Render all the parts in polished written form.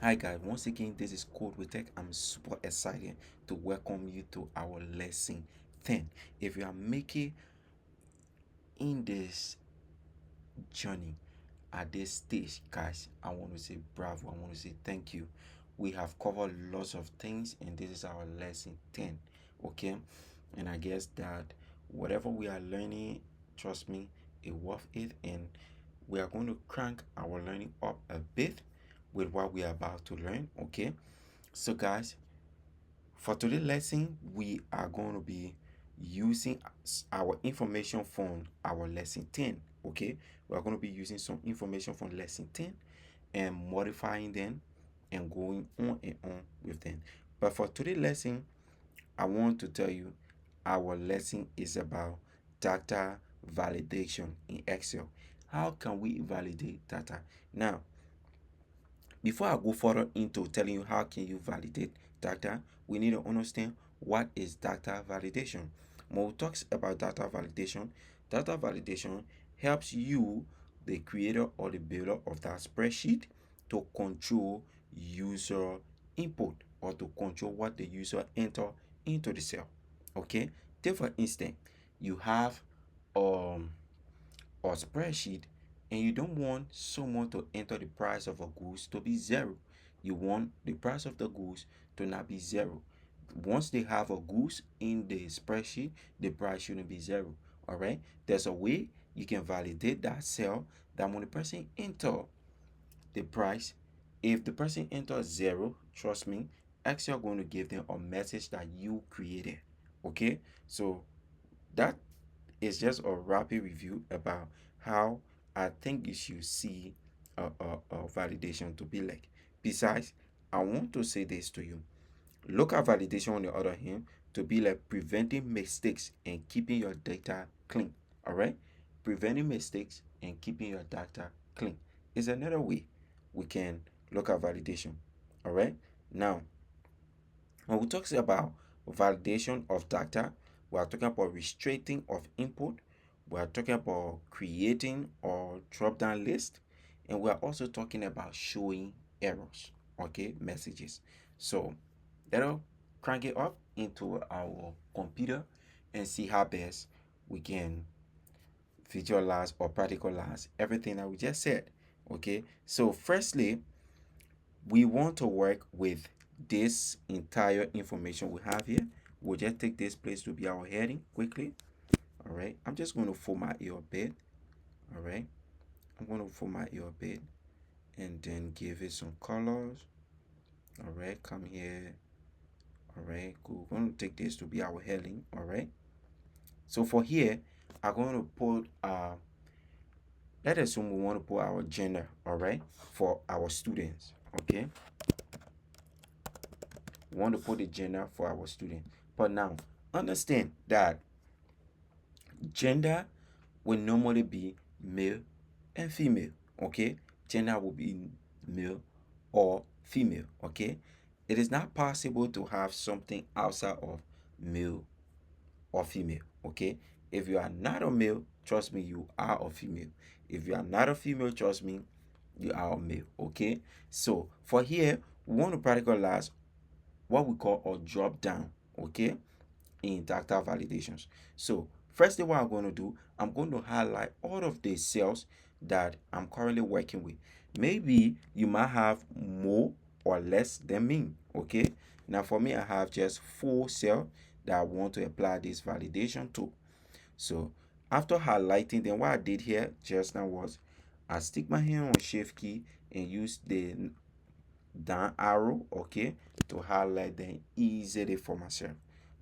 Hi guys, once again this is Code with Tech. I'm super excited to welcome you to our lesson 10. If you are making in this journey at this stage, guys, I want to say bravo. I want to say thank you. We have covered lots of things and this is our lesson 10. Okay? And I guess that whatever we are learning, trust me, it worth it, and we are going to crank our learning up a bit with what we are about to learn. Okay? So guys, for today's lesson, we are going to be using our information from our lesson 10. Okay, we are going to be using some information from lesson 10 and modifying them and going on and on with them. But for today's lesson, I want to tell you our lesson is about data validation in Excel. How can we validate data? Now, before I go further into telling you how can you validate data, we need to understand what is data validation. When we talk about data validation helps you, the creator or the builder of that spreadsheet, to control user input or to control what the user enter into the cell. Okay, take for instance, you have um or spreadsheet and you don't want someone to enter the price of a goods to be zero. You want the price of the goods to not be zero. Once they have a goods in the spreadsheet, the price shouldn't be zero. All right, there's a way you can validate that cell that when the person enter the price, if the person enters zero, trust me, Excel going to give them a message that you created. Okay, so that is just a rapid review about how I think you should see a validation to be like. Besides, I want to say this to you. Local validation, on the other hand, to be like preventing mistakes and keeping your data clean. All right? Preventing mistakes and keeping your data clean is another way we can look at validation. All right? Now, when we talk about validation of data, we are talking about restricting of input. We are talking about creating or drop down list, and we are also talking about showing errors, okay, messages. So that'll crank it up into our computer and see how best we can visualize or practicalize everything that we just said. Okay, so firstly, we want to work with this entire information we have here. We'll just take this place to be our heading quickly. All right, I'm just going to format it a bit. All right, I'm going to format it a bit and then give it some colors. All right, come here. All right, cool. We're going to take this to be our heading. All right, so for here, I'm going to put let's assume we want to put our gender. All right, for our students. Okay, we want to put the gender for our student. But now, understand that gender will normally be male and female. Okay, gender will be male or female. Okay, it is not possible to have something outside of male or female. Okay, if you are not a male, trust me, you are a female. If you are not a female, trust me, you are a male. Okay, so for here, we want to practicalize what we call a drop down. Okay, in data validations. So firstly, what I'm going to do, I'm going to highlight all of the cells that I'm currently working with. Maybe you might have more or less than me. Okay, now for me, I have just 4 cells that I want to apply this validation to. So after highlighting, then what I did here just now was I stick my hand on shift key and use the down arrow, okay, to highlight them easily for myself.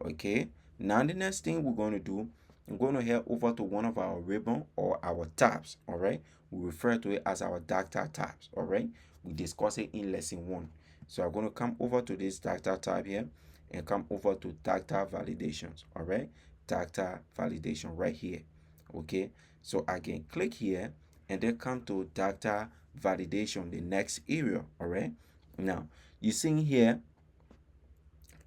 Okay, now the next thing we're going to do, I'm going to head over to one of our ribbon or our tabs. All right, we refer to it as our data tabs. All right, we discussed it in lesson 1. So I'm going to come over to this data tab here and come over to data validations. All right, data validation right here. Okay, so I can click here and then come to data validation, the next area. All right, now you see here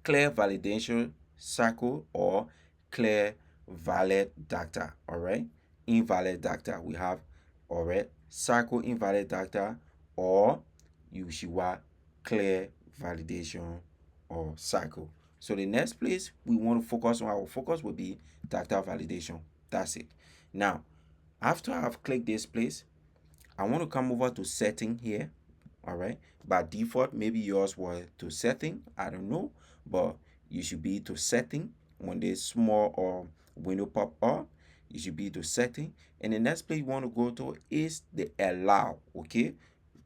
clear validation circle or clear valid data. All right, invalid data we have. All right, circle invalid data, or you should what clear validation or cycle. So the next place we want to focus on, our focus will be tactile validation. That's it. Now, after I've clicked this place, I want to come over to setting here. All right. By default, maybe yours was to setting. I don't know, but you should be to setting when this small or window pop up. You should be to setting. And the next place you want to go to is the allow. Okay.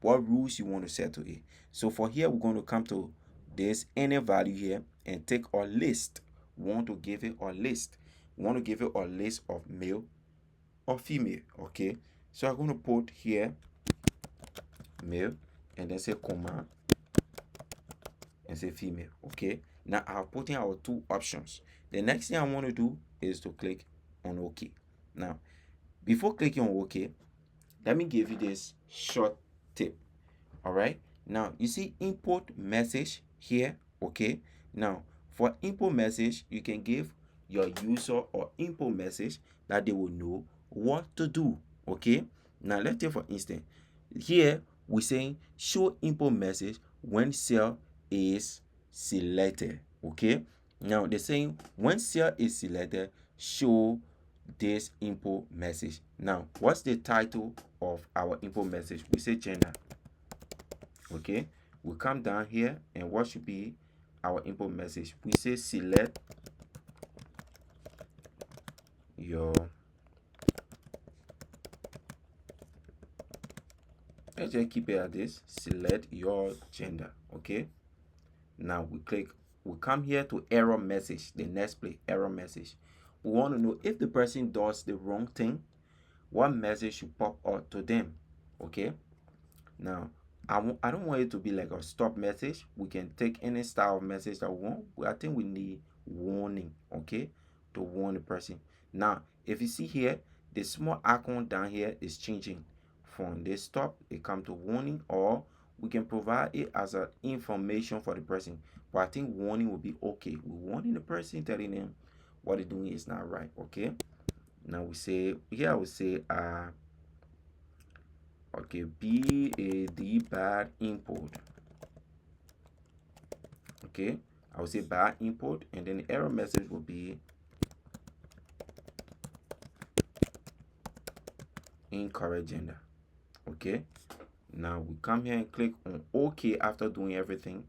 What rules you want to set to it. So for here, we're going to come to this any value here and take our list. We want to give it a list. We want to give it a list of male or female. Okay. So I'm going to put here male and then say comma and say female. Okay. Now I'll put in our two options. The next thing I want to do is to click on OK. Now, before clicking on OK, let me give you this short tip. All right. Now you see import message here. Okay. Now for import message, you can give your user or import message that they will know what to do. Okay. Now let's take for instance here we're saying show import message when cell is selected. Okay. Now they're saying when cell is selected, show this import message. Now what's the title of our import message? We say gender. Okay, we come down here and what should be our input message? We say select your, let's just keep it at this, select your gender. Okay, now we come here to error message, the next place, error message. We want to know if the person does the wrong thing, what message should pop out to them. Okay, now I don't want it to be like a stop message. We can take any style of message that we want. I think we need warning, okay, to warn the person. Now, if you see here, the small icon down here is changing from this stop, it come to warning, or we can provide it as an information for the person. But I think warning will be okay. We're warning the person, telling them what they're doing is not right, okay? Now we say, here I would say, okay, bad bad import. Okay, I will say bad import, and then the error message will be incorrect gender. Okay, now we come here and click on OK after doing everything.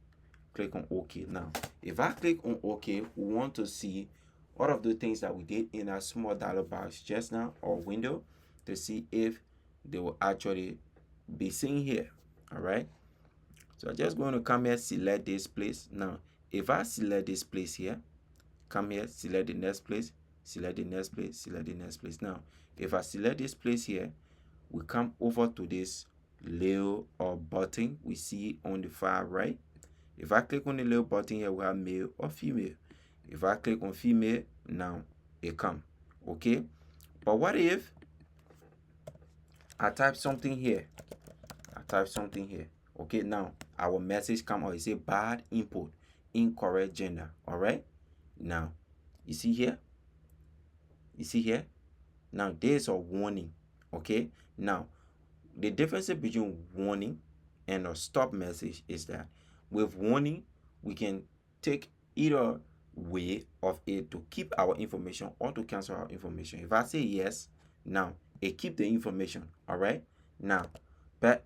Click on OK. Now, if I click on OK, we want to see all of the things that we did in our small dialog box just now or window to see if they will actually be seen here. All right. So I'm just going to come here, select this place. Now, if I select this place here, come here, select the next place, select the next place, select the next place. Now, if I select this place here, we come over to this little button we see on the far right. If I click on the little button here, we have male or female. If I click on female, now it come. Okay. But what if I type something here? I type something here. Okay, now our message come out. It say bad input, incorrect gender. All right. Now, you see here? You see here? Now, there's a warning. Okay. Now, the difference between warning and a stop message is that with warning, we can take either way of it to keep our information or to cancel our information. If I say yes, now it keep the information. All right. Now, but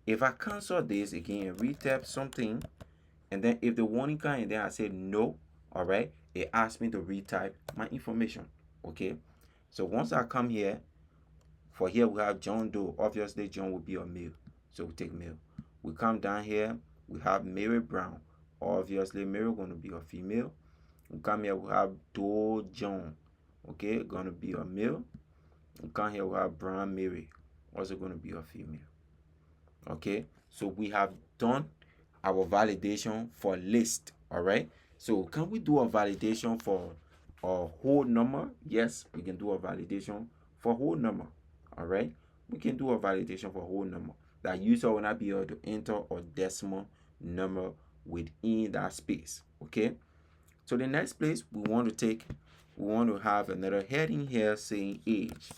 if I cancel this again and retap something, and then if the warning comes and then I say no, all right, it asks me to retype my information. Okay. So once I come here, for here we have John Doe. Obviously, John will be a male. So we take male. We come down here, we have Mary Brown. Obviously, Mary going to be a female. We come here, we have Doe John. Okay, going to be a male. We come here, we have Brown Mary. Also going to be a female. Okay, so we have done our validation for list. All right, so can we do a validation for a whole number? Yes, we can do a validation for whole number. All right, we can do a validation for whole number. That user will not be able to enter a decimal number within that space. Okay, so the next place we want to have another heading here saying age.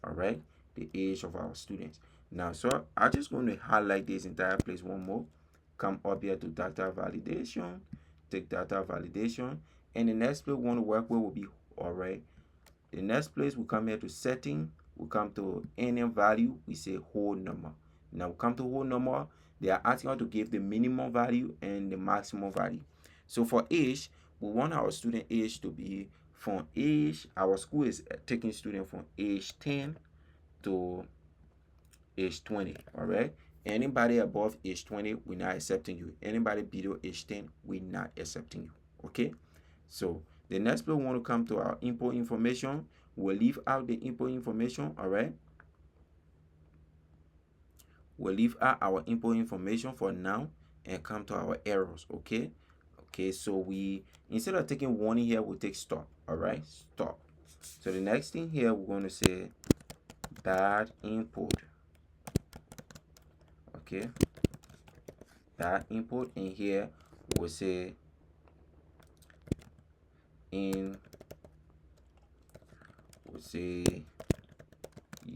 All right, the age of our students. Now, so I'm just going to highlight this entire place one more. come up here to data validation, take data validation, and the next place we want to work with will be all right. The next place we come here to setting, we come to any value, we say whole number. Now we come to whole number, they are asking us to give the minimum value and the maximum value. So for age, we want our student age to be from age, our school is taking student from age 10 to age 20, all right? Anybody above age 20, we're not accepting you. Anybody below age 10, we're not accepting you, okay? So the next place we want to come to our input information. We'll leave out the input information, all right? We'll leave out our input information for now and come to our errors, okay? Okay, so we, instead of taking warning here, we'll take stop, all right? Stop. So the next thing here, we're going to say bad input, okay? Bad input, in here, we'll say we'll say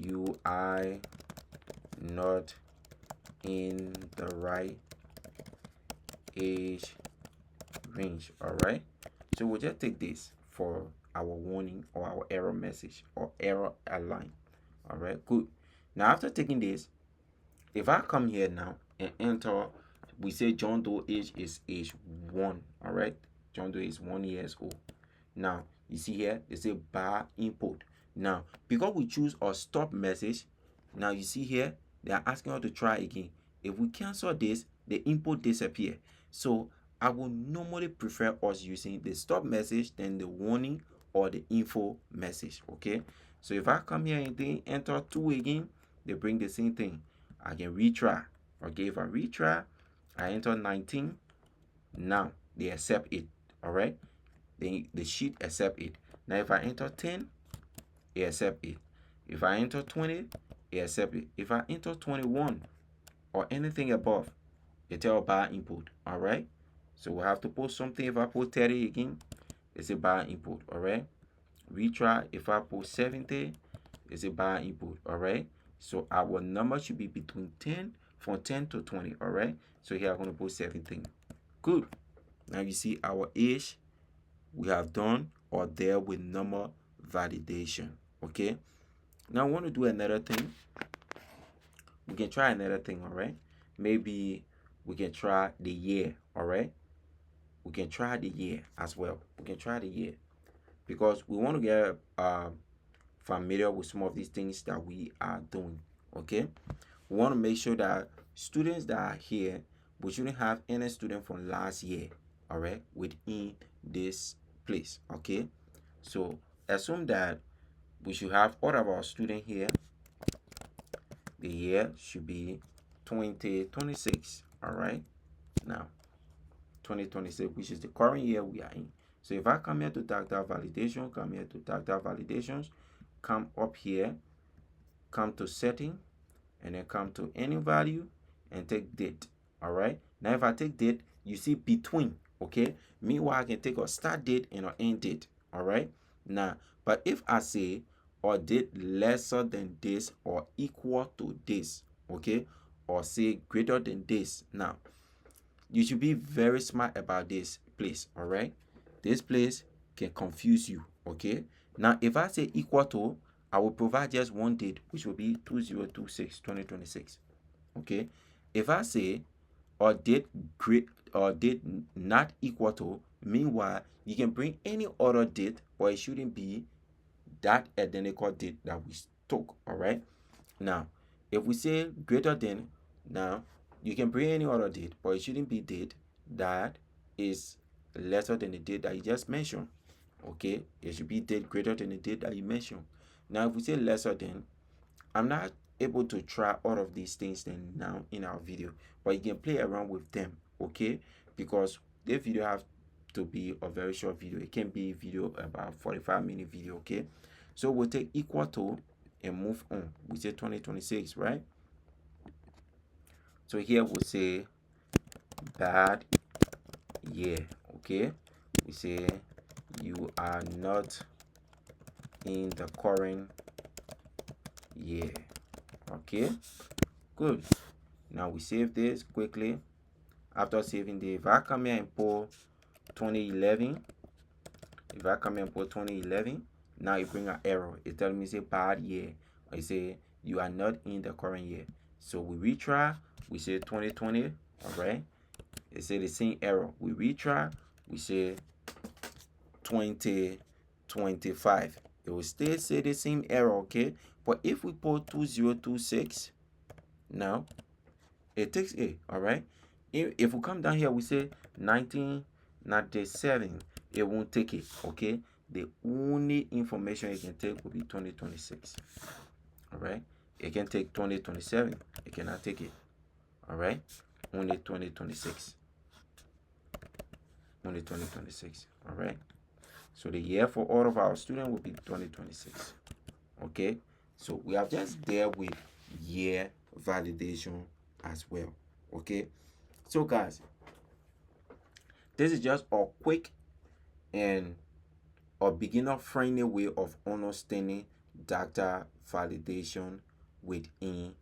UI not in the right age range, all right? So we'll just take this for our warning or our error message or error align, all right? Good. Now after taking this, if I come here now and enter, we say John Doe age is age 1, all right? John Doe is 1 years old. Now you see here they say bar input. Now because we choose a stop message, now you see here they are asking us to try again. If we cancel this, the input disappear. So I will normally prefer us using the stop message than the warning or the info message, okay? So if I come here and then enter 2 again, they bring the same thing. I can retry, okay? If I retry, I enter 19. Now they accept it, all right? The sheet accept it. Now if I enter 10, it accept it. If I enter 20, it accept it. If I enter 21 or anything above, it tell bar input, all right? So we have to post something. If I put 30 again, it's a bar input, all right? Retry. If I put 70, it's a bar input, all right? So our number should be between 10, from 10 to 20, all right? So here I'm going to put 17. Good. Now you see our age we have done or there with number validation, okay? Now I want to do another thing. We can try another thing, all right? Maybe we can try the year, all right? We can try the year as well. We can try the year because we want to get familiar with some of these things that we are doing, okay? We want to make sure that students that are here, we shouldn't have any student from last year, all right, within this place, okay? So assume that we should have all of our students here. The year should be 2026, all right? Now 2026, which is the current year we are in. So if I come here to data validation, come here to data validations, come up here, come to setting, and then come to any value and take date, all right? Now if I take date, you see between, okay? Meanwhile, I can take a start date and an end date, all right? Now, but if I say or date lesser than this or equal to this, okay? Or say greater than this. Now, you should be very smart about this place, all right? This place can confuse you, okay? Now, if I say equal to, I will provide just one date, which will be 2026, okay? If I say or date great or date not equal to, meanwhile, you can bring any other date, but it shouldn't be that identical date that we took, all right? Now, if we say greater than, now you can bring any other date, but it shouldn't be date that is lesser than the date that you just mentioned, okay? It should be date greater than the date that you mentioned. Now, if we say lesser than, I'm not able to try all of these things then now in our video, but you can play around with them, okay? Because this video have to be a very short video. It can be a video about 45-minute video, okay? So we'll take equal to and move on. We say 2026, right? So here we'll say bad year, okay? We say you are not in the current year, okay? Good. Now we save this quickly. After saving the, if I come here and put 2011, if I come here and put 2011, now it bring an error. It tells me say bad year. I say you are not in the current year. So we retry, we say 2020, all right? It say the same error. We retry, we say 2025. It will still say the same error, okay? But if we put 2026, now it takes a, all right? If we come down here, we say 1997, it won't take it, okay? The only information it can take will be 2026, all right? It can take 2027, it cannot take it, all right? Only 2026, only 2026, all right? So the year for all of our students will be 2026, okay? So we have just dealt with year validation as well, okay? So guys, this is just a quick and a beginner friendly way of understanding data validation within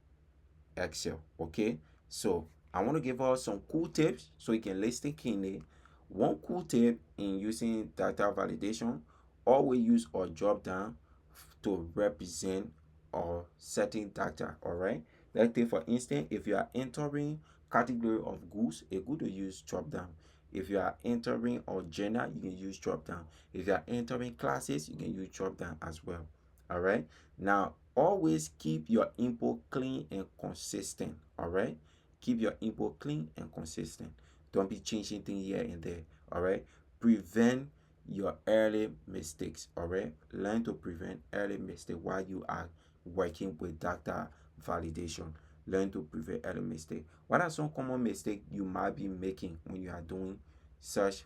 Excel, okay? So I want to give us some cool tips so you can listen keenly. One cool tip in using data validation: always use a drop down to represent a certain data, all right? Let's take for instance, if you are entering category of goods, a good to use drop down. If you are entering a gender, you can use drop down. If you are entering classes, you can use drop down as well, all right? Now always keep your input clean and consistent, all right? Keep your input clean and consistent. Don't be changing things here and there, all right? Prevent your early mistakes, all right? Learn to prevent early mistakes while you are working with data validation. Learn to prevent early mistakes. What are some common mistakes you might be making when you are doing such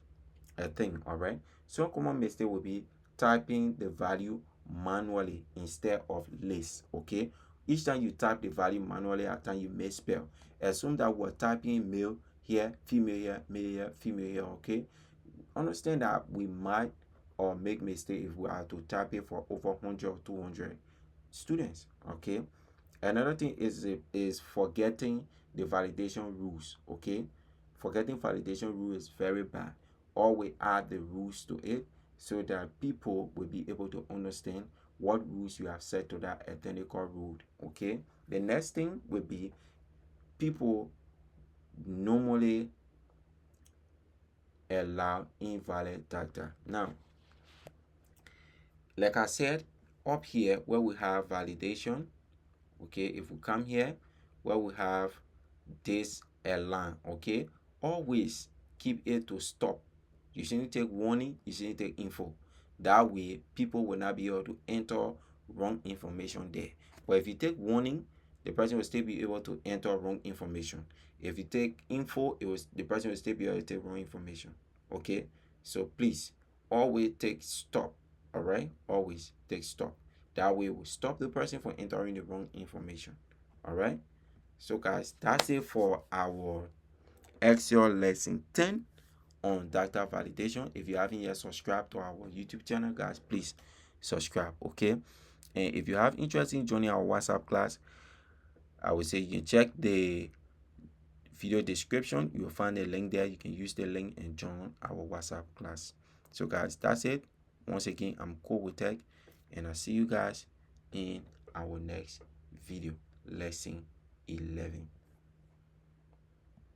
a thing, all right? Some common mistake will be typing the value manually instead of list, okay? Each time you type the value manually, at time you misspell. Assume that we're typing male here, female here, male here, female here, okay? Understand that we might or make mistake if we are to type it for over 100 or 200 students, okay? Another thing is forgetting the validation rules, okay? Forgetting validation rules is very bad. Always add the rules to it so that people will be able to understand what rules you have set to that identical rule, okay? The next thing will be people normally allow invalid data. Now, like I said, up here where we have validation, okay, if we come here where we have this line, okay, always keep it to stop. You shouldn't take warning, you shouldn't take info. That way people will not be able to enter wrong information there. But if you take warning, the person will still be able to enter wrong information. If you take info, the person will still be able to take wrong information, okay? So please always take stop, all right? Always take stop. That way we'll stop the person from entering the wrong information, all right? So guys, that's it for our Excel lesson 10 on data validation. If you haven't yet subscribed to our YouTube channel, guys, please subscribe, okay? And if you have interest in joining our WhatsApp class, I would say you can check the video description. You will find a link there. You can use the link and join our WhatsApp class. So guys, that's it. Once again, I'm codewithtec, and I'll see you guys in our next video, lesson 11.